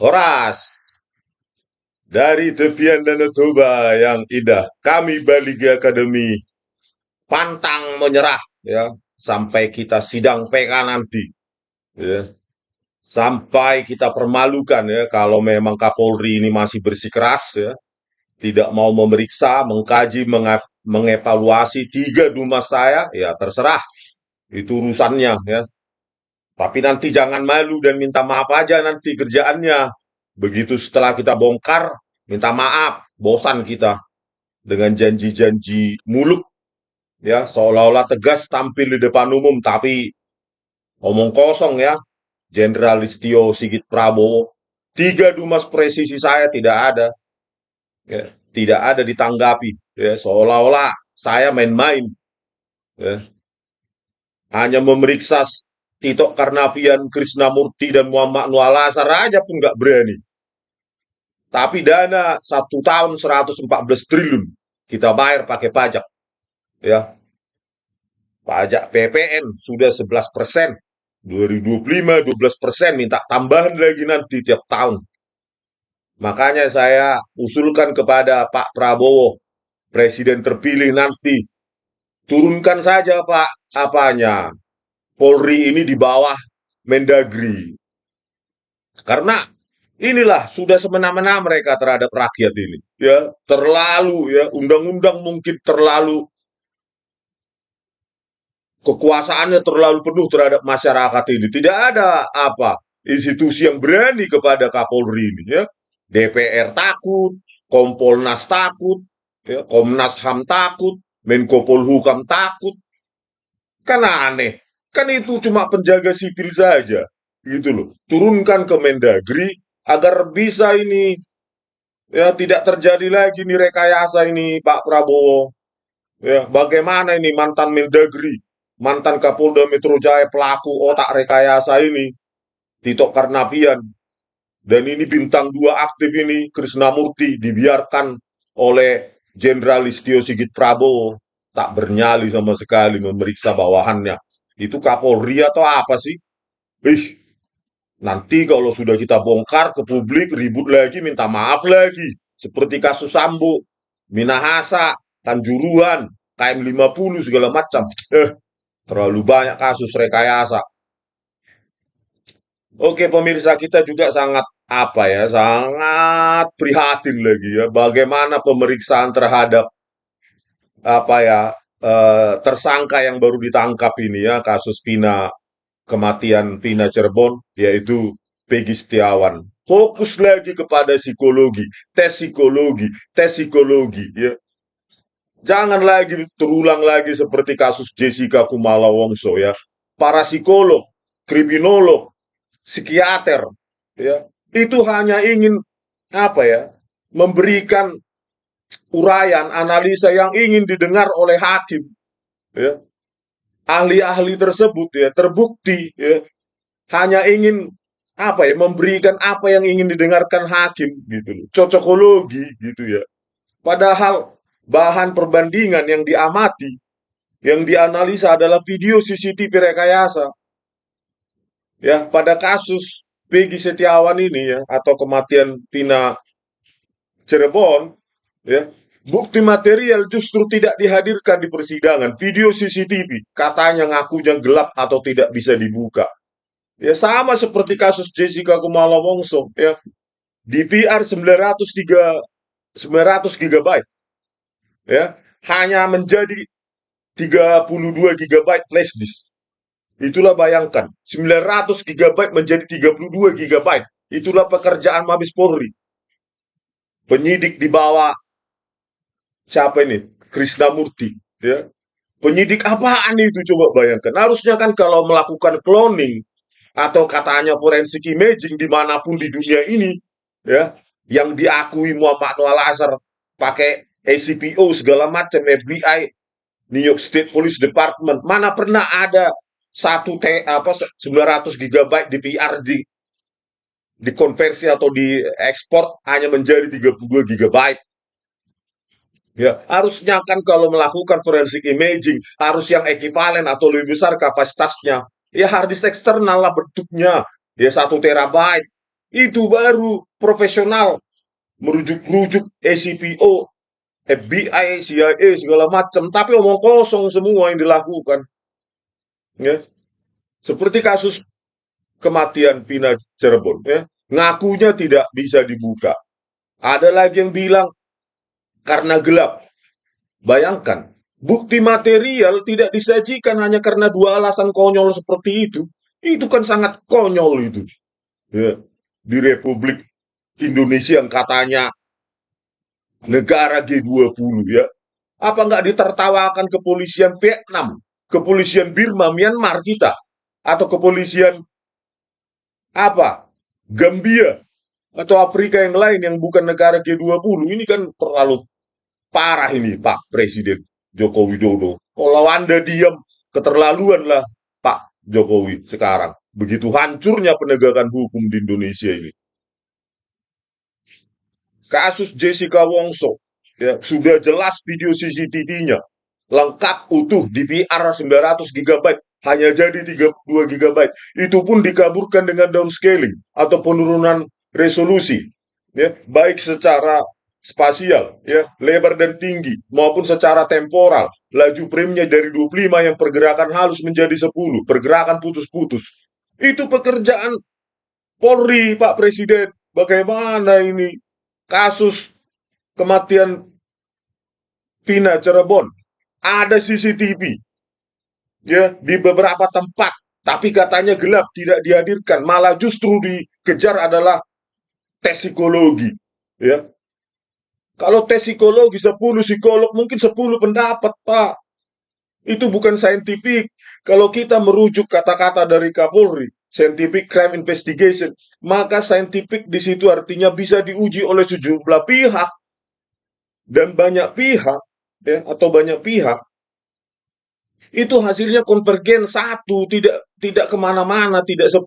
Horas, dari tepian Danau Toba yang indah, kami Baligi Academy pantang menyerah ya sampai kita sidang PK nanti ya. Sampai kita permalukan ya kalau memang Kapolri ini masih bersikeras ya, tidak mau memeriksa, mengkaji, mengevaluasi tiga dumas saya, ya terserah itu urusannya ya. Tapi nanti jangan malu dan minta maaf aja nanti kerjaannya. Begitu setelah kita bongkar, minta maaf, bosan kita dengan janji-janji muluk ya, seolah-olah tegas tampil di depan umum tapi omong kosong ya. Jenderal Listio Sigit Prabowo, tiga dumas presisi saya tidak ada, ya, tidak ada ditanggapi, ya, seolah-olah saya main-main, ya. Hanya memeriksa Tito Karnavian, Krisnamurti dan Muhammad Nual Azhar aja pun nggak berani. Tapi dana 1 tahun 114 triliun kita bayar pakai pajak, ya. Pajak PPN sudah 11%. 2025 12% minta tambahan lagi nanti tiap tahun. Makanya saya usulkan kepada Pak Prabowo, Presiden terpilih nanti, turunkan saja Pak apanya, Polri ini di bawah Mendagri. Karena inilah sudah semena-mena mereka terhadap rakyat ini. Ya, terlalu ya, undang-undang mungkin terlalu, kekuasaannya terlalu penuh terhadap masyarakat ini. Tidak ada apa institusi yang berani kepada Kapolri ini ya. DPR takut, Kompolnas takut, ya, Komnas HAM takut, Menko Polhukam takut. Kan aneh. Kan itu cuma penjaga sipil saja. Gitu loh. Turunkan ke Mendagri agar bisa ini ya tidak terjadi lagi nih rekayasa ini Pak Prabowo. Ya, bagaimana ini mantan Mendagri, mantan Kapolda Metro Jaya pelaku otak rekayasa ini, Tito Karnavian. Dan ini bintang dua aktif ini, Krisnamurti, dibiarkan oleh Jenderal Listio Sigit Prabowo. Tak bernyali sama sekali memeriksa bawahannya. Itu Kapolri atau apa sih? Ih, nanti kalau sudah kita bongkar ke publik, ribut lagi, minta maaf lagi. Seperti kasus Sambo, Minahasa, Kanjuruhan, KM50 segala macam. Terlalu banyak kasus rekayasa. Oke, pemirsa kita juga sangat apa ya, sangat prihatin lagi ya. Bagaimana pemeriksaan terhadap apa ya tersangka yang baru ditangkap ini ya kasus kematian Vina Cirebon yaitu Peggy Setiawan. Fokus lagi kepada psikologi, tes psikologi ya. Jangan lagi terulang lagi seperti kasus Jessica Kumala Wongso ya. Para psikolog, kriminolog, psikiater ya itu hanya ingin apa ya memberikan uraian analisa yang ingin didengar oleh hakim ya. Ahli-ahli tersebut ya terbukti ya hanya ingin apa ya memberikan apa yang ingin didengarkan hakim gitu loh, cocokologi gitu ya, padahal bahan perbandingan yang diamati yang dianalisa adalah video CCTV rekayasa ya. Pada kasus Peggy Setiawan ini ya atau kematian Vina Cirebon ya, bukti material justru tidak dihadirkan di persidangan. Video CCTV katanya ngakunya gelap atau tidak bisa dibuka. Ya sama seperti kasus Jessica Kumala Wongso ya. DVR 900 GB ya hanya menjadi 32 GB flash disk. Itulah bayangkan 900 GB menjadi 32 GB. Itulah pekerjaan Mabes Polri. Penyidik di bawah siapa ini? Krisnamurti ya. Penyidik apaan itu coba bayangkan. Harusnya kan kalau melakukan cloning atau katanya forensik imaging dimanapun di dunia ini ya yang diakui Muhammad Noel Azhar pakai ACPO segala macam FBI New York State Police Department mana pernah ada 900 GB DVR dikonversi atau diekspor hanya menjadi 32 GB. Ya, harusnya kan kalau melakukan forensik imaging harus yang ekivalen atau lebih besar kapasitasnya. Ya hard disk eksternal lah bentuknya. Ya 1 terabyte. Itu baru profesional, merujuk-rujuk ACPO, FBI, CIA, segala macam. Tapi omong kosong semua yang dilakukan. Ya. Seperti kasus kematian Vina Cirebon. Ya. Ngakunya tidak bisa dibuka. Ada lagi yang bilang karena gelap. Bayangkan, bukti material tidak disajikan hanya karena dua alasan konyol seperti itu. Itu kan sangat konyol itu. Ya. Di Republik Indonesia yang katanya negara G20 ya. Apa nggak ditertawakan kepolisian Vietnam, kepolisian Birma, Myanmar kita, atau kepolisian apa, Gambia, atau Afrika yang lain yang bukan negara G20? Ini kan terlalu parah ini Pak Presiden Joko Widodo. Kalau Anda diam, keterlaluan lah Pak Jokowi sekarang. Begitu hancurnya penegakan hukum di Indonesia ini. Kasus Jessica Wongso, ya, sudah jelas video CCTV-nya. Lengkap utuh DVR 900 GB, hanya jadi 32 GB. Itu pun dikaburkan dengan downscaling atau penurunan resolusi. Ya, baik secara spasial, ya, lebar dan tinggi, maupun secara temporal. Laju premnya dari 25 yang pergerakan halus menjadi 10, pergerakan putus-putus. Itu pekerjaan Polri, Pak Presiden. Bagaimana ini kasus kematian Vina Cirebon? Ada CCTV ya di beberapa tempat, tapi katanya gelap, tidak dihadirkan. Malah justru dikejar adalah tes psikologi. Ya, kalau tes psikologi 10 psikolog mungkin 10 pendapat, Pak. Itu bukan saintifik. Kalau kita merujuk kata-kata dari Kapolri, scientific crime investigation, maka saintifik di situ artinya bisa diuji oleh sejumlah pihak dan banyak pihak, ya, atau banyak pihak. Itu hasilnya konvergen satu, tidak kemana-mana, tidak 10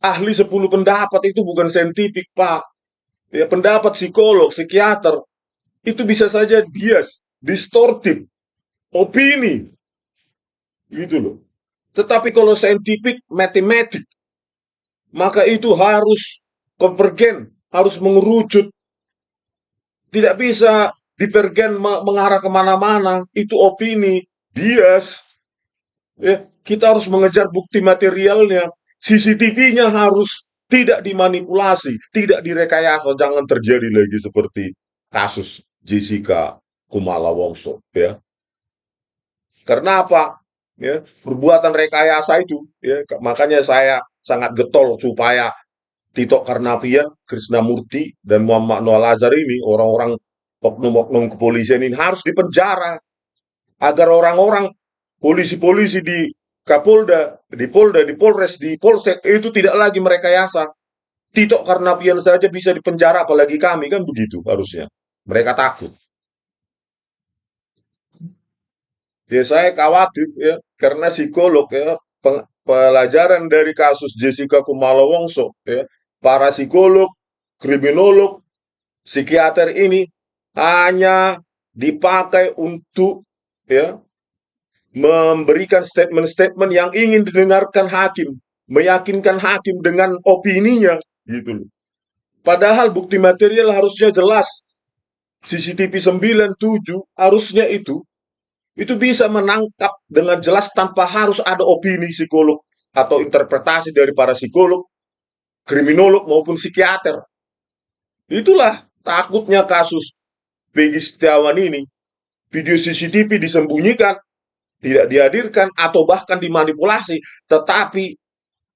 ahli 10 pendapat, itu bukan saintifik Pak. Ya, pendapat psikolog, psikiater itu bisa saja bias, distortif, opini, gitu loh. Tetapi kalau saintifik, matematik, maka itu harus konvergen, harus mengerucut, tidak bisa divergen mengarah kemana-mana, itu opini, bias. Ya, kita harus mengejar bukti materialnya. CCTV-nya harus tidak dimanipulasi, tidak direkayasa, jangan terjadi lagi seperti kasus Jessica Kumala Wongso. Ya, karena apa? Ya, perbuatan rekayasa itu, ya, makanya saya sangat getol supaya Tito Karnavian, Krisnamurti, dan Muhammad Noah Lazar ini, orang-orang oknum-oknum kepolisian ini harus dipenjara agar orang-orang polisi-polisi di Kapolda, di Polda, di Polres, di Polsek itu tidak lagi merekayasa. Tito Karnavian saja bisa dipenjara, apalagi kami kan begitu harusnya. Mereka takut. Ya saya khawatir ya karena psikolog ya pelajaran dari kasus Jessica Kumala Wongso ya para psikolog, kriminolog, psikiater ini hanya dipakai untuk ya memberikan statement-statement yang ingin didengarkan hakim, meyakinkan hakim dengan opininya gitu loh. Padahal bukti material harusnya jelas. CCTV 97 harusnya itu bisa menangkap dengan jelas tanpa harus ada opini psikolog atau interpretasi dari para psikolog, kriminolog maupun psikiater. Itulah takutnya kasus Peggy Setiawan ini. Video CCTV disembunyikan, tidak dihadirkan atau bahkan dimanipulasi, tetapi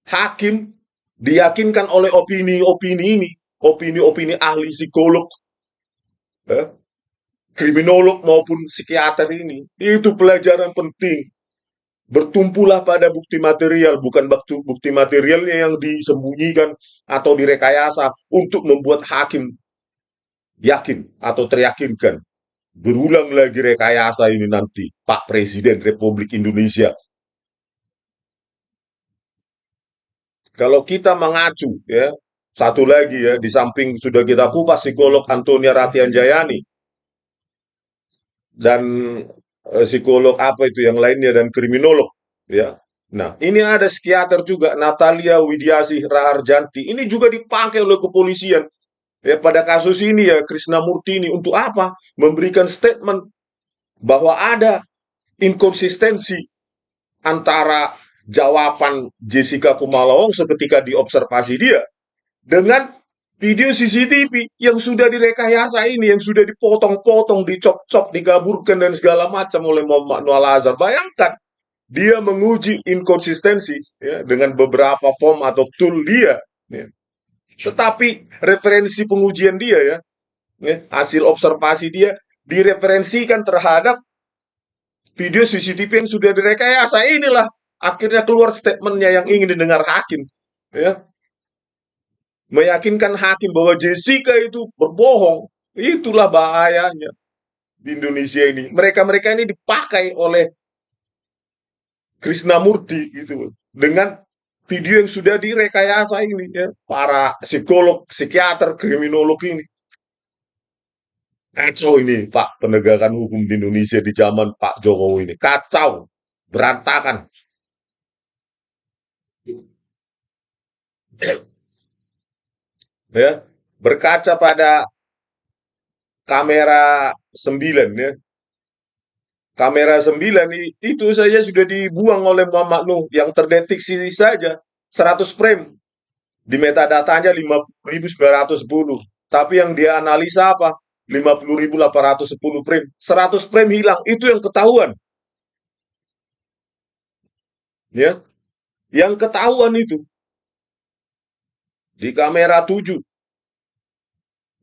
hakim diyakinkan oleh opini-opini ini, opini-opini ahli psikolog, eh, kriminolog maupun psikiater ini. Itu pelajaran penting. Bertumpulah pada bukti material, bukan bukti materialnya yang disembunyikan atau direkayasa untuk membuat hakim yakin atau teryakinkan. Berulang lagi rekayasa ini nanti, Pak Presiden Republik Indonesia. Kalau kita mengacu, ya, satu lagi ya, di samping sudah kita kupas psikolog Antonia Ratian Jayani dan psikolog apa itu yang lainnya dan kriminolog, ya. Nah, ini ada psikiater juga, Natalia Widiasih Raharjanti. Ini juga dipakai oleh kepolisian. Ya, pada kasus ini ya, Krisnamurti ini untuk apa? Memberikan statement bahwa ada inkonsistensi antara jawaban Jessica Kumala Wongso ketika diobservasi dia dengan video CCTV yang sudah direkayasa ini, yang sudah dipotong-potong, dicop-cop, dikaburkan dan segala macam oleh Muhammad Noor Azhar. Bayangkan, dia menguji inkonsistensi ya, dengan beberapa form atau tool dia. Ya. Tetapi referensi pengujian dia ya, hasil observasi dia direferensikan terhadap video CCTV yang sudah direkayasa. Inilah akhirnya keluar statementnya yang ingin didengar hakim. Ya, meyakinkan hakim bahwa Jessica itu berbohong. Itulah bahayanya di Indonesia ini. Mereka-mereka ini dipakai oleh Krisnamurti gitu dengan video yang sudah direkayasa ini ya. Para psikolog, psikiater, kriminolog ini. Kacau ini Pak penegakan hukum di Indonesia di zaman Pak Jokowi ini. Kacau, berantakan. Ya, berkaca pada kamera 9 ya. Kamera 9 itu saja sudah dibuang oleh Muhammad Nuh yang terdeteksi saja 100 frame. Di metadatanya 50.910. Tapi yang dia analisa apa? 50.810 frame. 100 frame hilang. Itu yang ketahuan. Ya, yang ketahuan itu di kamera 7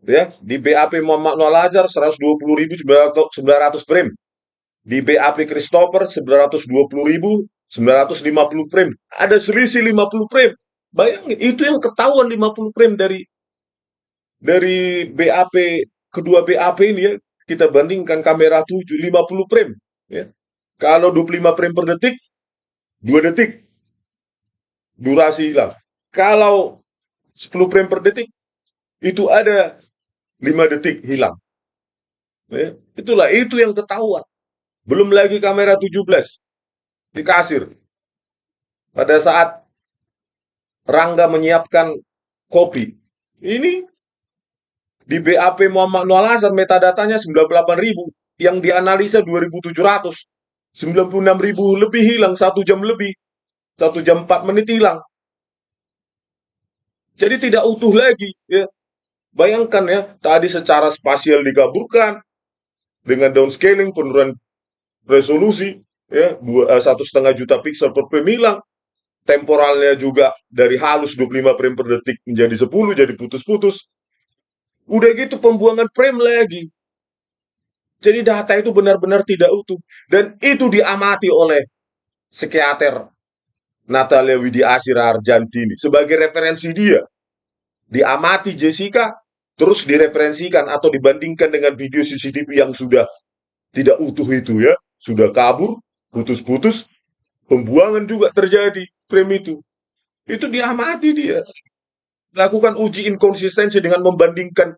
ya, di BAP Muhammad Noor Azhar 120.900 frame. Di BAP Christopher 920.950 frame. Ada selisih 50 frame. Bayangin, itu yang ketahuan 50 frame dari BAP, kedua BAP ini ya. Kita bandingkan kamera 7 50 frame ya. Kalau 25 frame per detik, 2 detik durasi hilang. Kalau 10 frame per detik, itu ada 5 detik hilang. Ya. Itulah, itu yang ketahuan. Belum lagi kamera 17 di kasir. Pada saat Rangga menyiapkan kopi. Ini di BAP Muhammad Noor Azhar metadatanya 98.000, yang dianalisa 2.700. 96.000 lebih hilang, 1 jam lebih. 1 jam 4 menit hilang. Jadi tidak utuh lagi ya. Bayangkan ya, tadi secara spasial dikaburkan dengan downscaling, penurunan resolusi ya, 1,5 juta piksel per frame hilang. Temporalnya juga dari halus 25 frame per detik menjadi 10, jadi putus-putus. Udah gitu pembuangan frame lagi. Jadi data itu benar-benar tidak utuh. Dan itu diamati oleh psikiater Natalia Widiasih Raharjantini sebagai referensi dia. Diamati Jessica, terus direferensikan atau dibandingkan dengan video CCTV yang sudah tidak utuh itu ya. Sudah kabur, putus-putus, pembuangan juga terjadi frame itu. Itu diamati dia. Lakukan uji inkonsistensi dengan membandingkan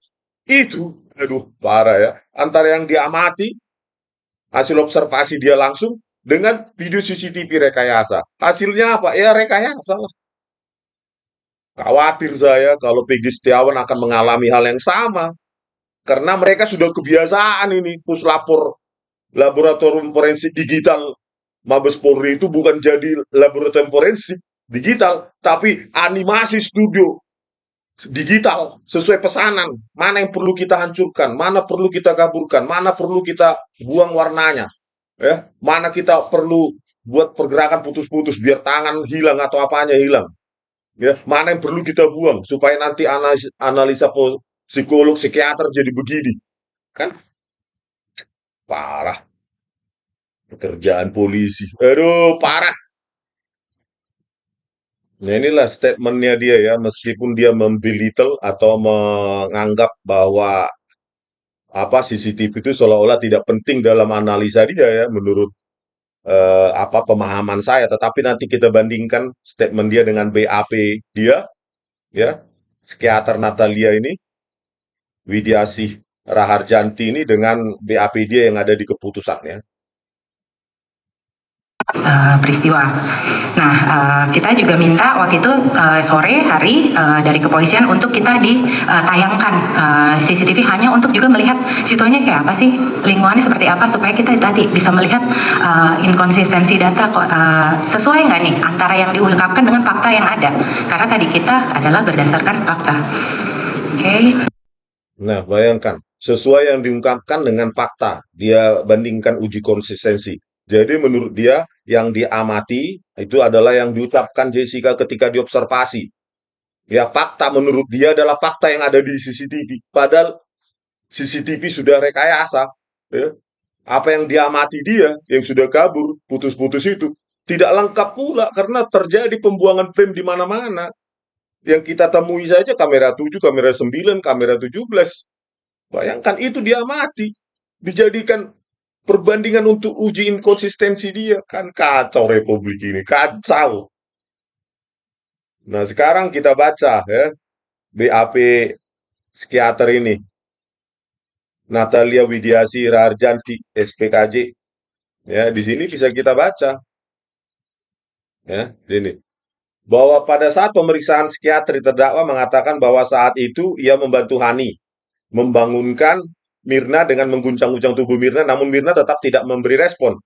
itu. Aduh, parah ya. Antara yang diamati, hasil observasi dia langsung, dengan video CCTV rekayasa. Hasilnya apa? Ya rekayasa lah. Khawatir saya kalau Peggy Setiawan akan mengalami hal yang sama. Karena mereka sudah kebiasaan ini, puslapor laboratorium forensik digital Mabes Polri itu bukan jadi laboratorium forensik digital, tapi animasi studio digital sesuai pesanan. Mana yang perlu kita hancurkan, mana perlu kita kaburkan, mana perlu kita buang warnanya, ya, mana kita perlu buat pergerakan putus-putus biar tangan hilang atau apanya hilang, ya, mana yang perlu kita buang supaya nanti analisa psikolog, psikiater jadi begini, kan parah pekerjaan polisi. Aduh, parah. Nah, inilah statementnya dia ya, meskipun dia membelittle atau menganggap bahwa apa CCTV itu seolah-olah tidak penting dalam analisa dia ya, menurut apa pemahaman saya. Tetapi nanti kita bandingkan statement dia dengan BAP dia, ya, psikiater Natalia ini, Widiasih Raharjanti ini dengan BAP dia yang ada di keputusannya. peristiwa. Nah, kita juga minta waktu itu sore hari dari kepolisian untuk kita ditayangkan CCTV hanya untuk juga melihat situasinya kayak apa sih, lingkungannya seperti apa, supaya kita tadi bisa melihat inkonsistensi data sesuai nggak nih antara yang diungkapkan dengan fakta yang ada. Karena tadi kita adalah berdasarkan fakta. Oke. Nah, bayangkan, sesuai yang diungkapkan dengan fakta, dia bandingkan uji konsistensi. Jadi menurut dia, yang diamati itu adalah yang diucapkan Jessica ketika diobservasi. Ya, fakta menurut dia adalah fakta yang ada di CCTV. Padahal CCTV sudah rekayasa. Ya. Apa yang diamati dia, yang sudah kabur, putus-putus itu, tidak lengkap pula karena terjadi pembuangan frame di mana-mana. Yang kita temui saja kamera 7, kamera 9, kamera 17. Bayangkan itu dia mati. Dijadikan perbandingan untuk uji inkonsistensi dia. Kan kacau Republik ini. Kacau. Nah sekarang kita baca ya. BAP psikiater ini. Natalia Widiasi Rarjanti, SPKJ. Ya, di sini bisa kita baca. Ya, ini. Bahwa pada saat pemeriksaan psikiatri terdakwa mengatakan bahwa saat itu ia membantu Hani membangunkan Mirna dengan mengguncang-guncang tubuh Mirna, namun Mirna tetap tidak memberi respon.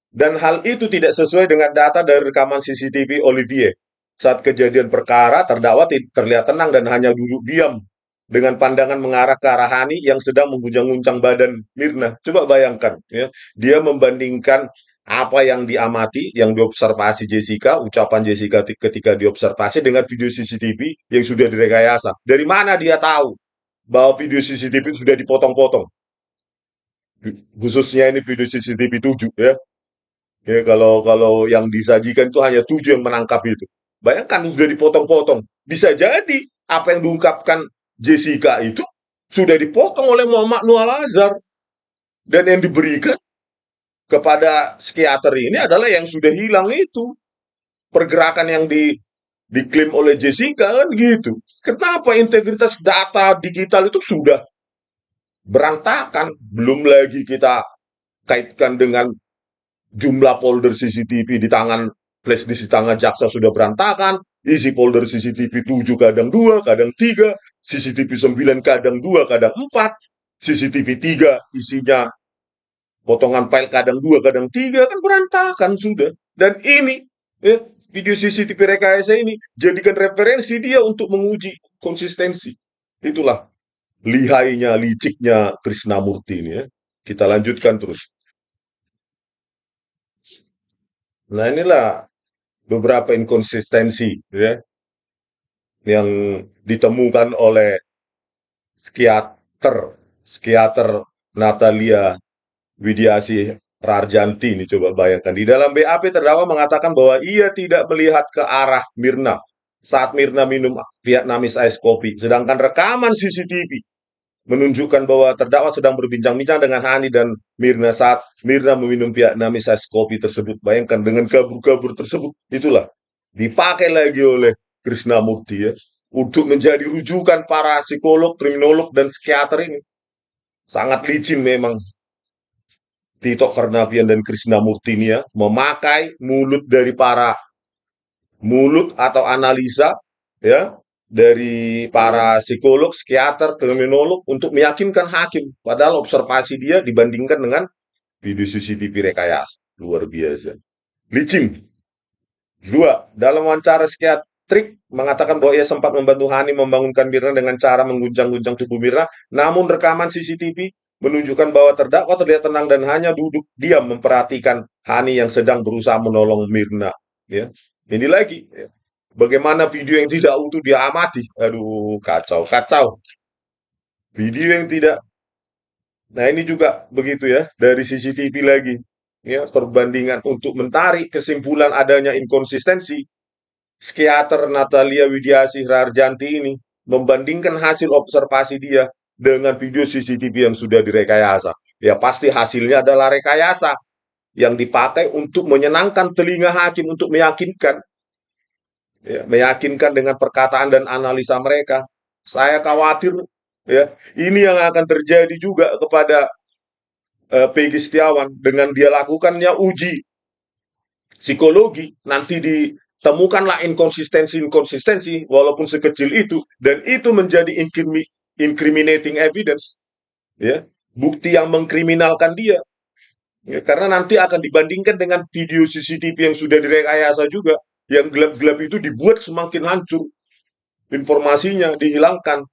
Dan hal itu tidak sesuai dengan data dari rekaman CCTV Olivier. Saat kejadian perkara, terdakwa terlihat tenang dan hanya duduk diam dengan pandangan mengarah ke arah Hani yang sedang mengguncang-guncang badan Mirna. Coba bayangkan, ya, dia membandingkan apa yang diamati, yang diobservasi Jessica, ucapan Jessica ketika diobservasi dengan video CCTV yang sudah direkayasa. Dari mana dia tahu bahwa video CCTV sudah dipotong-potong? Khususnya ini video CCTV 7 ya. Ya, kalau yang disajikan itu hanya 7 yang menangkap itu. Bayangkan sudah dipotong-potong. Bisa jadi apa yang diungkapkan Jessica itu sudah dipotong oleh Muhammad Nur Al-Azhar. Dan yang diberikan kepada psikiater ini adalah yang sudah hilang itu. Pergerakan yang diklaim oleh Jessica kan gitu. Kenapa integritas data digital itu sudah berantakan? Belum lagi kita kaitkan dengan jumlah folder CCTV di tangan flash disk di tangan jaksa sudah berantakan, isi folder CCTV 7 kadang 2, kadang 3, CCTV 9 kadang 2, kadang 4, CCTV 3 isinya potongan file kadang 2, kadang 3, kan berantakan sudah. Dan ini video CCTV rekayasa ini jadikan referensi dia untuk menguji konsistensi. Itulah lihainya, liciknya Krishnamurti ini ya. Kita lanjutkan terus. Nah inilah beberapa inkonsistensi ya yang ditemukan oleh psikiater Natalia Widiasi Rarjanti ini, coba bayangkan. Di dalam BAP terdakwa mengatakan bahwa ia tidak melihat ke arah Mirna saat Mirna minum Vietnamese ice coffee, sedangkan rekaman CCTV menunjukkan bahwa terdakwa sedang berbincang-bincang dengan Hani dan Mirna saat Mirna meminum Vietnamese ice coffee tersebut. Bayangkan dengan kabur-kabur tersebut, itulah dipakai lagi oleh Krishnamurti ya untuk menjadi rujukan para psikolog, kriminolog dan psikiater ini. Sangat licin memang Tito Karnavian dan Krishnamurti ini ya, memakai mulut atau analisa ya dari para psikolog, psikiater, kriminolog untuk meyakinkan hakim. Padahal observasi dia dibandingkan dengan video CCTV rekayasa. Luar biasa. Licin. Dua, dalam wawancara psikiatrik mengatakan bahwa ia sempat membantu Hani membangunkan Mirna dengan cara mengguncang-guncang tubuh Mirna, namun rekaman CCTV menunjukkan bahwa terdakwa terlihat tenang dan hanya duduk diam memperhatikan Hani yang sedang berusaha menolong Mirna. Ya, ini lagi. Ya. Bagaimana video yang tidak utuh dia amati? Aduh, kacau, kacau. Video yang tidak. Nah, ini juga begitu ya, dari CCTV lagi. Ya, perbandingan untuk menarik kesimpulan adanya inkonsistensi. Psikiater Natalia Widiasih Rarjanti ini membandingkan hasil observasi dia dengan video CCTV yang sudah direkayasa. Ya, pasti hasilnya adalah rekayasa yang dipakai untuk menyenangkan telinga hakim untuk meyakinkan. Ya, meyakinkan dengan perkataan dan analisa mereka. Saya khawatir ya, ini yang akan terjadi juga kepada Peggy Setiawan dengan dia lakukannya uji psikologi, nanti ditemukanlah inkonsistensi-inkonsistensi walaupun sekecil itu, dan itu menjadi incriminating evidence, ya, bukti yang mengkriminalkan dia. Ya, karena nanti akan dibandingkan dengan video CCTV yang sudah direkayasa juga, yang gelap-gelap itu dibuat semakin hancur, informasinya dihilangkan.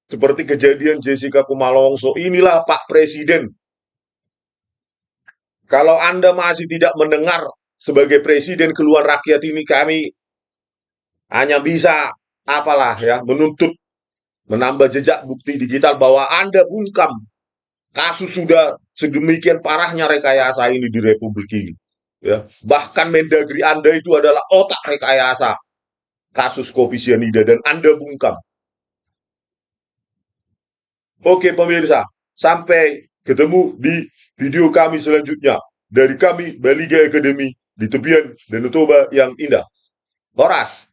Seperti kejadian Jessica Kumala Wongso, inilah Pak Presiden. Kalau Anda masih tidak mendengar sebagai presiden keluhan rakyat ini, kami hanya bisa apalah ya, menuntut menambah jejak bukti digital bahwa Anda bungkam kasus sudah sedemikian parahnya rekayasa ini di Republik ini. Ya, bahkan Mendagri Anda itu adalah otak rekayasa kasus kopi sianida dan Anda bungkam. Oke pemirsa, sampai ketemu di video kami selanjutnya. Dari kami, Baliga Academy, di tepian Danau Toba yang indah. Horas!